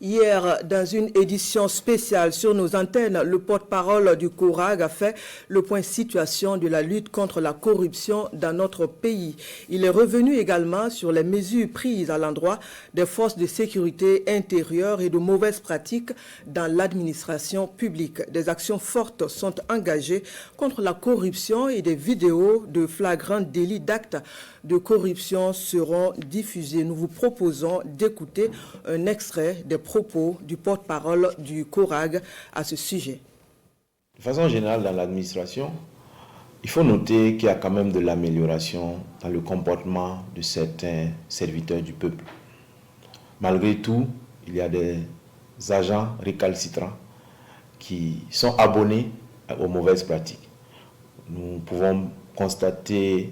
Hier, dans une édition spéciale sur nos antennes, le porte-parole du CORAG a fait le point situation de la lutte contre la corruption dans notre pays. Il est revenu également sur les mesures prises à l'endroit des forces de sécurité intérieure et de mauvaises pratiques dans l'administration publique. Des actions fortes sont engagées contre la corruption et des vidéos de flagrants délits d'actes de corruption seront diffusées. Nous vous proposons d'écouter un extrait des propos du porte-parole du CORAG à ce sujet. De façon générale, dans l'administration, il faut noter qu'il y a quand même de l'amélioration dans le comportement de certains serviteurs du peuple. Malgré tout, il y a des agents récalcitrants qui sont abonnés aux mauvaises pratiques. Nous pouvons constater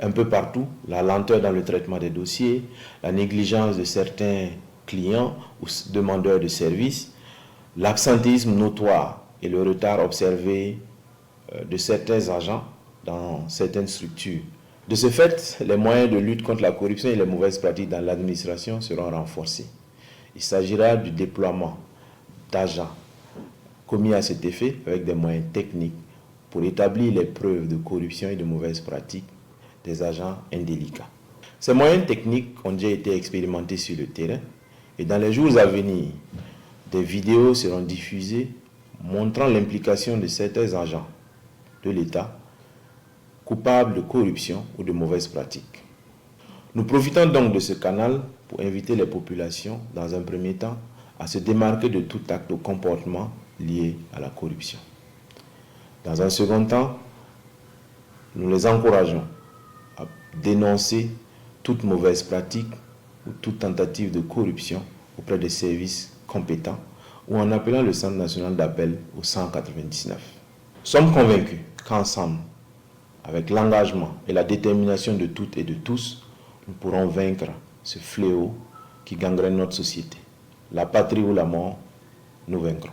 un peu partout la lenteur dans le traitement des dossiers, la négligence de certains clients ou demandeurs de services, l'absentéisme notoire et le retard observé de certains agents dans certaines structures. De ce fait, les moyens de lutte contre la corruption et les mauvaises pratiques dans l'administration seront renforcés. Il s'agira du déploiement d'agents commis à cet effet avec des moyens techniques pour établir les preuves de corruption et de mauvaises pratiques des agents indélicats. Ces moyens techniques ont déjà été expérimentés sur le terrain et dans les jours à venir, des vidéos seront diffusées montrant l'implication de certains agents de l'État coupables de corruption ou de mauvaises pratiques. Nous profitons donc de ce canal pour inviter les populations, dans un premier temps, à se démarquer de tout acte ou comportement lié à la corruption. Dans un second temps, nous les encourageons à dénoncer toute mauvaise pratique ou toute tentative de corruption auprès des services compétents ou en appelant le Centre national d'appel au 199. Nous sommes convaincus qu'ensemble, avec l'engagement et la détermination de toutes et de tous, nous pourrons vaincre ce fléau qui gangrène notre société. La patrie ou la mort, nous vaincrons.